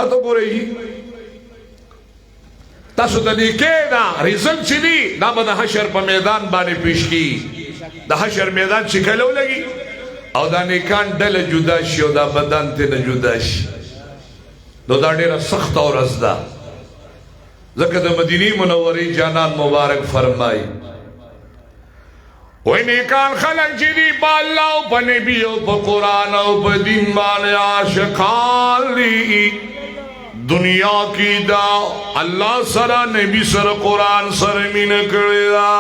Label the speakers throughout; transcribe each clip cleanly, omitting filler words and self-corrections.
Speaker 1: اته ګورئ تاسو د نیکۍ دا ریزلټ چې دي دا به د حشر په میدان باندې پیش کیږي د حشر میدان چې کله ولګي او دا نیکان ډله جدا شي او دا بدن ترې جدا شي نو دا ډېره سخته ورځ ده ځکه د مدینې منورې جانان مبارک فرمایي وای نیکان خلق چې دي په الله او په نبي او په قرآن او په دین باندې عاشقان دي دنیا کی دا اللہ سرا نبی سر قرآن سر مین کریا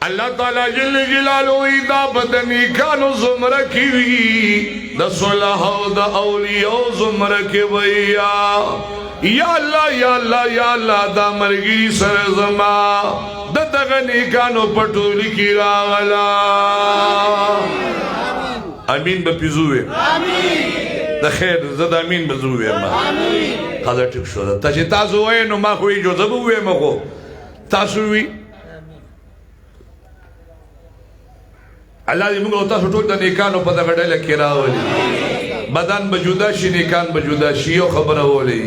Speaker 1: اللہ تعالی جل جلالوی دا بدنی کانو زمرہ کی وی دا صلح و دا اولیاء زمرہ کی وی یا اللہ دا مرگی سر زما دا دغنی کانو پٹولی کی راغلا امین بپیزوئے آمین د خیر زد امین بزووی ما خدا ٹک شو دا تا چه تاسو وی نو ما خوی جو زبو وی ما خو تاسو وی اللہ دی منگو تاسو ٹوک دا نیکانو پا دا گڑیل کرا ولی بدن بجودا شی نیکان بجودا شی یو خبر ولی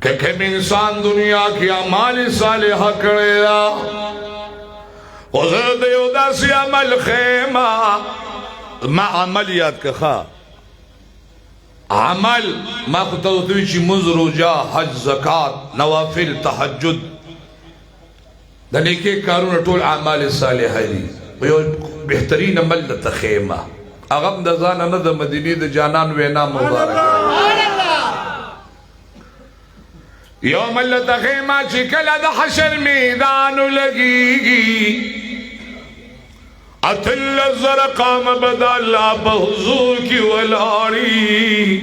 Speaker 1: کہ کم انسان دنیا کی عمال صالحہ کرے دا وزر دیو دا سی عمل خیمہ ما عمل یاد که خواه عمل ما خطوتوی چی مز روجا حج زکاة نوافل تحجد دا نیکی کارون طول عمال صالحہ دی ویو بہترین عمل دا تخیمہ اغم دا زانا نا دا مدینی دا جانان وینا مبارک یو عمل دا تخیمہ چی کلا دا حشر میدانو لگیگی اتل زرقام بدا اللہ بحضور کی ولاری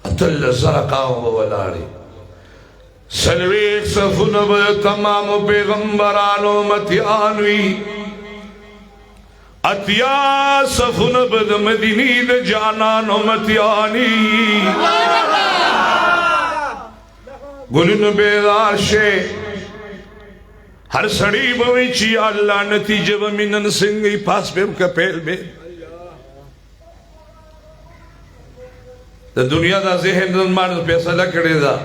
Speaker 1: اتل زرقام ولاری سلویک صفن بدا تمام پیغمبران امتیانوی اتیا صفن بدا مدینی دا جانان امتیانی گلن بیدار شے ہر سڑی بوئی چی اللہ نتیجہ ومنن سنگی پاس پیم کا پیل بے دا دنیا دا ذہن دن مانس پیسہ لکڑے دا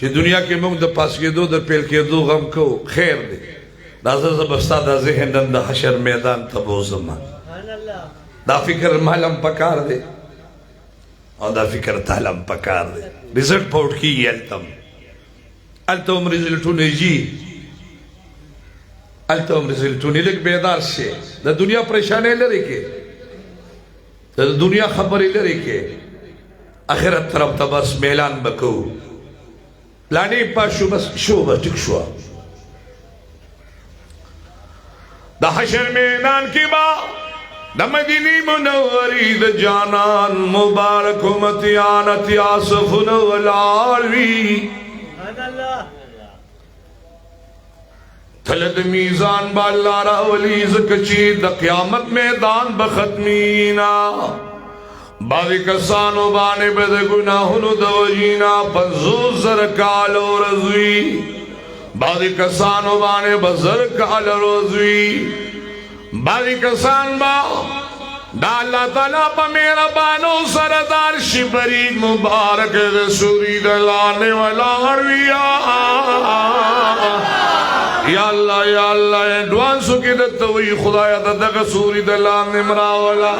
Speaker 1: چی دنیا کے مونگ دا پاس کے دو دا پیل کے دو غم کو خیر دے دا زبستا دا ذہن دن دا حشر میدان تبو زمان دا فکر محلم پکار دے اور دا فکر تحلم پکار دے ریزلٹ پوٹ کی التم ریزلٹو نیجی التم رزلتونی لک بیدار سے دا دنیا پریشانے لرے کے دا دنیا خبری لرے کے آخرت طرف تا بس میلان بکو لانی پا شو بس ٹک شوا دا حشر میدان کی با دا مدینی منوری دا جانان مبارک متیانت یاسفن والعالوی تلد میزان بالا راولی زکچی دا قیامت میدان بختمینا بادی کسانو بانے بد گناہنو دوجینا پنزو زرکالو رضوی بادی کسانو بانے بزرکال رضوی بادی کسان با دا اللہ تعالیٰ پا میرا بانو سردار شبرید مبارک رسولی دلانے والا غرویا یا اللہ ایڈوانسو کی دتوئی خدایا دا دغا سوری دلان نمراولا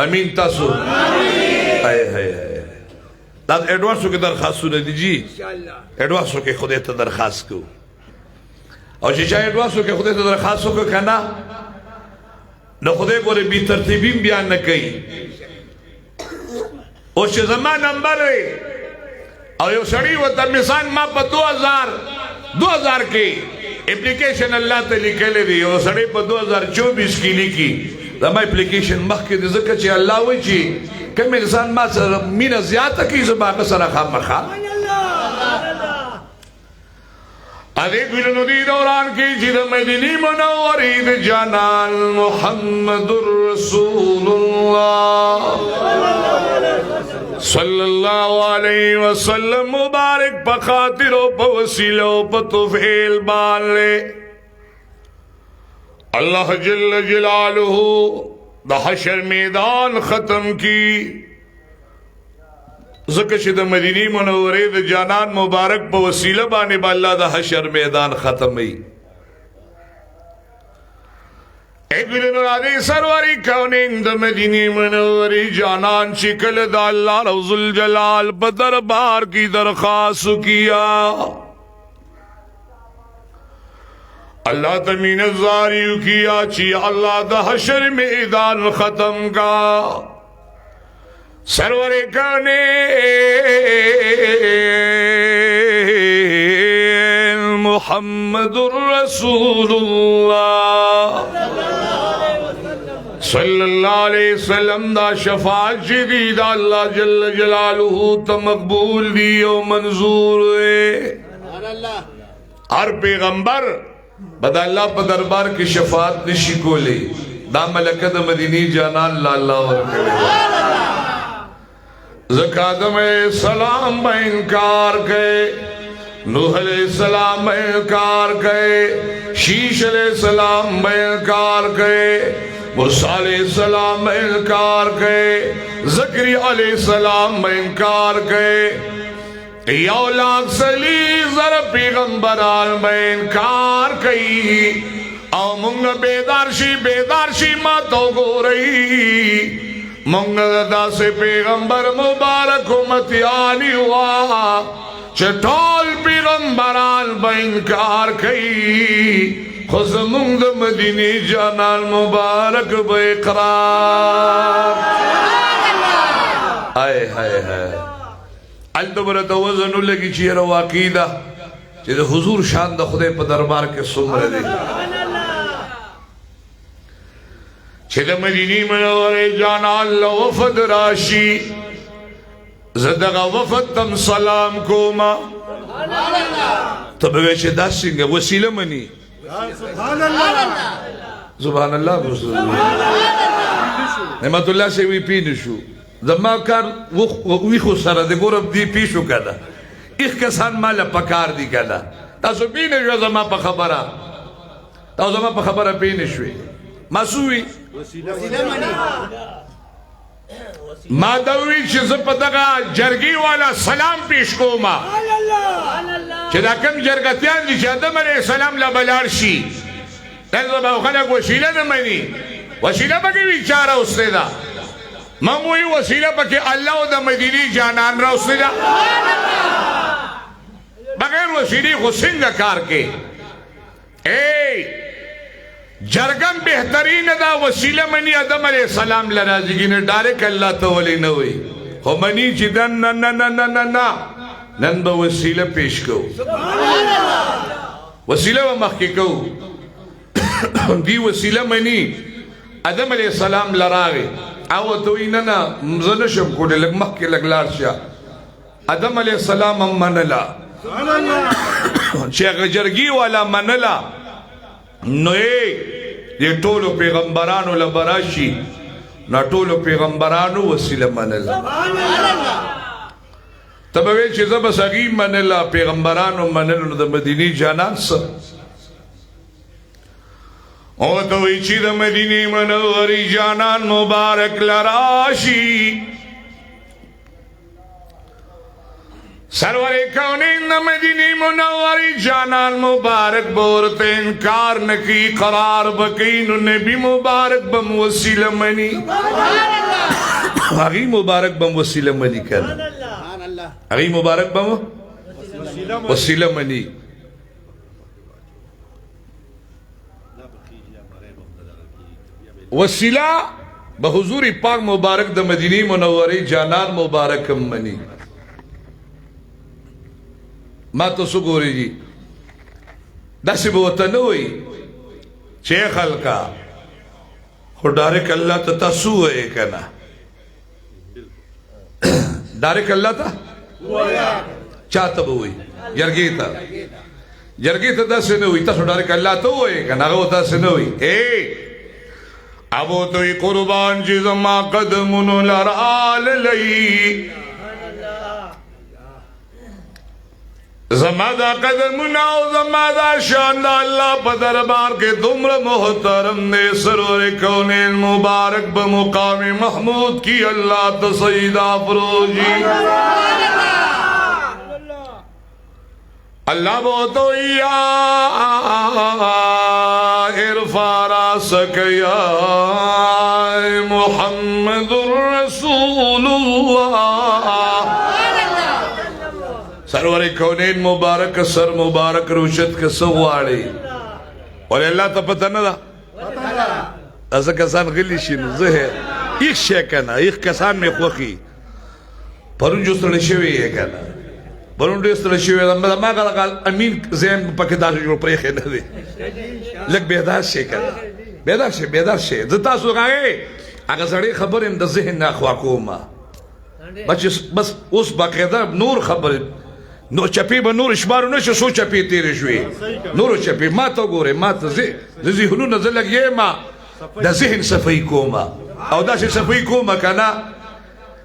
Speaker 1: امین تاسو دا ایڈوانسو کی درخواستو ندی جی ایڈوانسو کی خودیتا درخواست کو اور چیچا ایڈوانسو کی خودیتا درخواستو کو کنا نو خودے کو بی ترتیبیم بیان نکئی او چی زمان نمبر رے او یو سڑی و ترمیسان ما پا 2000 کے اپلیکیشن اللہ تا لکھلے دی او سڑی پا 2024 کی لکی زمان اپلیکیشن مخ کے دی ذکر چی اللہ ہوئی چی کم انسان ما سر مین زیادہ کی زبان سر خام مخام ادھے گلنو دی دوران کی جد مدینی منورید جانان محمد الرسول اللہ صلی اللہ علیہ وسلم مبارک پا خاطر و پا وسیلہ و پا تفعیل بان لے اللہ جل جلالہ دا حشر میدان ختم کی ذکر چې د مدینی منورې د جانان مبارک په وسیله باندې با الله د حشر میدان ختمي ایګل نور علی سروری کونین د مدینی منورې جانان چې کله د الله رب ذوالجلال په دربار کی درخواست کیا اللہ تمین زاریو کیا چی اللہ دا حشر میدان ختم کا سرور کونین محمد الرسول اللہ صلی اللہ علیہ وسلم دا شفاعت جدید اللہ جل جلالہ تا مقبول دی و منظور ہے ہر پیغمبر بدا اللہ پا دربار کی شفاعت نشی کو لے دا ملکت مدینی جانان لا اللہ ورکلے زکا آدم علیہ السلام با انکار کئے نوح علیہ السلام با انکار کئے شیش علیہ السلام با انکار کئے موسیٰ علیہ السلام با انکار کئے زکری علیہ السلام با انکار کئے یو لاکھ سلی زر پیغمبران میں انکار کئی او منگ بیدار شی ما تو گو رہی منگ دا سے پیغمبر مبارک امتیانی ہوا چٹول پیغمبران میں انکار کئی خود منگ دا مدینی جانان مبارک بے اقرار آئے ہائے ہائے الدبرت وزنو لگی چیر واقعی دا چی دا حضور شان دا خدای پا دربار کے سمر دے چی دا مدینی منور جانان لوفد راشی زدگا وفد تم سلام کو ما تب ویچے دا سنگا وسیلہ منی سبحان اللہ نعمت اللہ سے وی پی نشو زما کار ویخو سره د ګورم دی پیشو کده ایخ کسان مال پکار دی کده تاسو پینه جو زما په خبره تاسو زما په خبره پینه شوي مسوي ما دوی چې زه په دغه جرګي والا سلام پیش کوما چې دا کوم جرګتيان دي چې آدم علیه السلام لا بلار شي دا به خلک وسیله نه مني وسیله به بیچاره استاده مموی وسیلہ پاکے اللہ و دا مدینی جانان را اس نے جا بغیر وسیلی خسنگ کار کے جرگم بہترین دا وسیلہ منی آدم علیہ السلام لرازگی نے ڈارک اللہ تولی نوی خو منی چی دن نن با وسیلہ پیش کو وسیلہ و مخی کو دی وسیلہ منی آدم علیہ السلام لراغی او توی ننا مزنشم کولی لگ مخی لگ لارشا آدم علیہ السلام هم منلا شیخ جرگی والا منلا نوے یہ طولو پیغمبرانو لبراشی نا طولو پیغمبرانو وسیلہ منلا تب اوی چیزا بس اگیم منلا پیغمبرانو منلا دا مدینی جانان سا او توی چی دا مدینی منوری جانان مبارک لراشی سرور کونین دا مدینی منوری جانان مبارک بورت انکار نکی قرار بکین نبی مبارک بم وسیلہ منی اگی مبارک بم وسیلہ منی کر اگی مبارک بم وسیلہ منی وسیلہ بحضور پاک مبارک دا مدینی منوری جانان مبارک منی ما تو سگوری جی دسی بوتنوی چے خلقا خو ڈارک اللہ تا تسو ہے کنا ڈارک اللہ تا چاہتا بوئی جرگی تا دسی نوی تا سو ڈارک اللہ تو ہے کنا غو دسی نوی ابو توی قربان چیز ما قدمونو لرال لئی زما دا قدمونه او زما دا شان دا الله په دربار کې دومره محترم دی سرور کونین مبارک بمقام محمود کی اللہ تسید افروجی اللہ بہتو یا ارفع راسک یا محمد رسول اللہ سرور کونین مبارک سر مبارک روشت کے سواڑی ولی اللہ تا پتہ ندا ایسا کسان غلی شنو زہر ایک شے کنا ایک کسان میں خوخی پرون جو سرڑی شوی ہے کنا پرون جو سرڑی شوی ہے ما قال امین زین پاکی داشو جو پریخی ندی لگ بیدار شے کنا بیدار شے زتا سو گئے اگر سڑی خبرم دا ذہن ناخواکو ما بس اس باقیدہ نور خبر نو چپی با نور اشبارو نشو سو چپی تیرے شوی نورو چپی ما تا گوره ما تا ذہنو نزلک یہ ما دا ذہن صفحی کوما او دا سی صفحی کوما کنا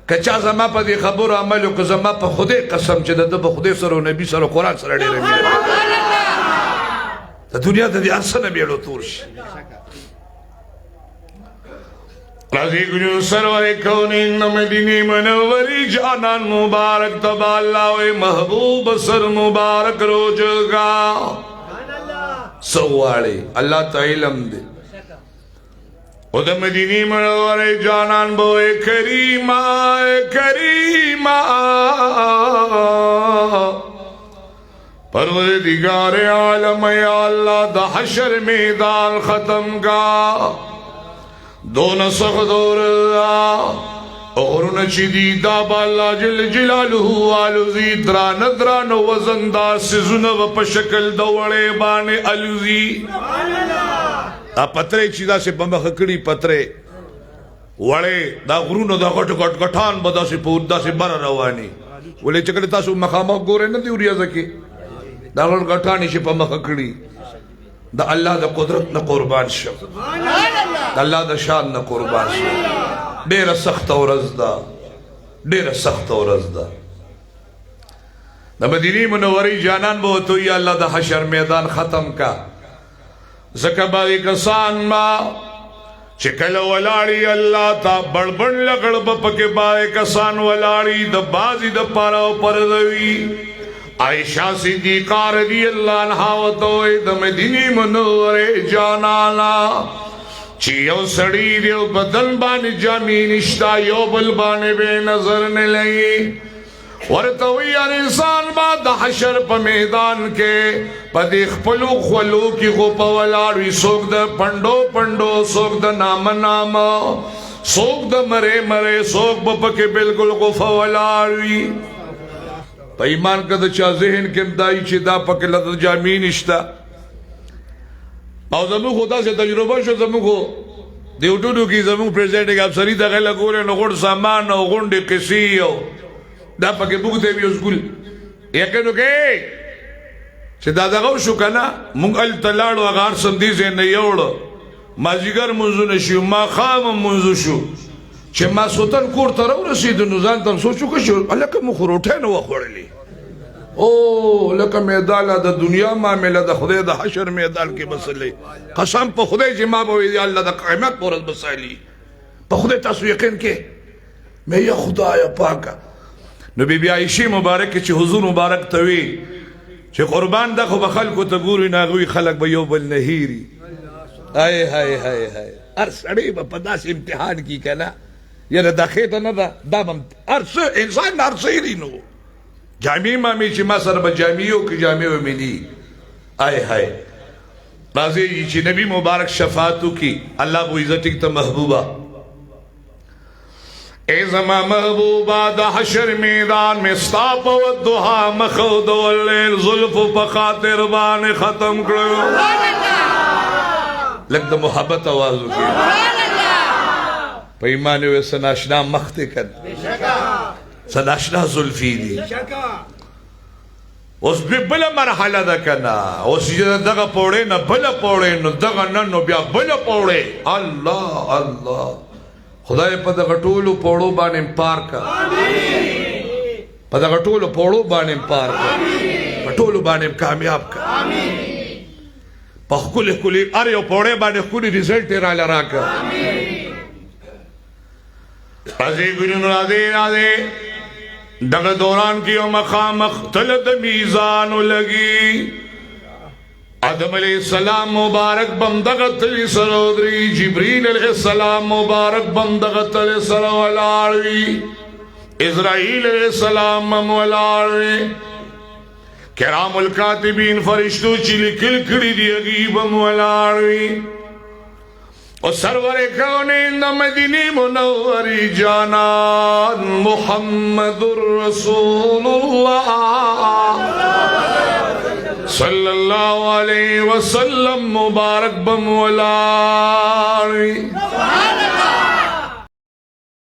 Speaker 1: کچا زما پا دی خبر عملو که زما پا خودے قسم چه دا پا خودے سر و نبی سر و قرآن سر دیر میر دا دنیا دا دی ارسا نبیلو تورش رضی گنو سرور کونین مدینی منوری جانان مبارک تبا اللہ و محبوب سر مبارک روجگا سواری اللہ تا علم دے او دا مدینی منوری جانان بوئے کریمہ پروردگار عالم یا اللہ دا حشر میدان ختم کا دون سخت اور اللہ اورن چی دیدہ با اللہ جل جلالہ آلوزی دران وزندار سزنو پا شکل دوڑے بانے آلوزی پترے چیدہ سے بمبخ کڑی پترے وڑے دا غرون دا گھٹ گھٹان بدا سے پوردا سے برا روانی ولی چکل تاسو مقامہ گورے نا دیو ریاضا کی دا غرون گھٹانی سے بمبخ کڑی دا اللہ دا قدرت نا قربان شو دا اللہ دا شان نا قربان شو دیر سخت و رزدہ دا مدینی منوری جانان بہتو یا اللہ دا حشر میدان ختم کا زکباری کسان ما چکل ولاڑی اللہ تا بڑبڑ لگڑ بپک بارے کسان ولاڑی دا بازی دا پارا و پردوی عائشہ صدیقہ رضی اللہ عنہ وطوئے دا مدینی منور جانانا چیو سڑی دیو بدن بانی جامی نشتا یو بل بانی بے نظر نلئی ورطوئی انسان بعد حشر پا میدان کے پا دیکھ پلو خولو کی غوپا ولاڑوی سوک دا پندو سوک دا نام سوک دا مرے سوک بپا کے بالکل غوپا ولاڑوی پا ایمان کا دا چا ذہن کم دائی چی دا پا کلا دا جامی نشتا او زمو خدا سے تجربہ شو زمو خو دیوٹوڈو کی زمو پریزیڈنگ افسری دا غیلہ گولے نو غنڈ سامان نو غنڈ کسی دا پا کے بگتے بھی اس گل یکنو کئی چه دادا غو شو کنا مونگ التلاڑو اغار سندیزے نیوڑو ما جگر منزو نشیو ما خام منزو شو چه ما سوتن کور ترو رسیدو نزان تم سوچو کشو لکه مخروٹے نو خوڑلی او لکه میدالا دا دنیا معاملہ دا خدای دا حشر میدان کے مسئلے قسم پا خدای جی ما باوی دی اللہ دا قیمت پورت بسائلی پا خدای تاسو یقین کے میں یا خدای پاکا نو بی بی عائشی مبارک چی حضور مبارک توی چی قربان دا خو بخل کو تگوری ناغوی خلق بیو بل نهیری آئے ار سڑی با پداس امتحان کی کنا یعنی دا خیطا نا دا ارس انسان ارسیری نو جامعی مامی چی ما سر با جامعیو کی جامعیو ملی آئے رازی چی نبی مبارک شفاعتو کی اللہ بو عزتی تا محبوبہ اے زمان محبوبہ دا حشر میدان میں ستاپ و دہا مخود واللیل ظلف و بخاطر بان ختم کرو لگ دا محبت آوازو کی پا ایمانی ہوئے سناشنا مختے کن سناشنا ظلفی دی اس بھی بلا مرحلہ دا کنا اس جدہ دگا پوڑے نا بلا پوڑے نا دگا ننو بیا بلا پوڑے اللہ خدای پا دا غٹولو پوڑو بانیم پار کا پا دا غٹولو پوڑو بانیم پار کا پا ټولو باندې کامیاب کړ په ښکلي ښکلي هر یو پوړی باندې ښکلي رزلټ یې راله راکړه راځئ ګلونو راځئ دغه دوران کې یو مخامخ تله د میزانو لګي آدم علیہ السلام مبارک بمدغه تلی سره ودري جبريل علیہ السلام مبارک بمدغه تلی سره ولاړ وي اسرائیل علیہ السلام هم ولاړ وي کرام الکاتبین فرشتو چې لیکل کړي دي هغوی هم ولاړ وي او سرور کونین د مدینې منورې جانان محمد رسول الله صلی اللہ علیہ وسلم مبارک بم ولاړ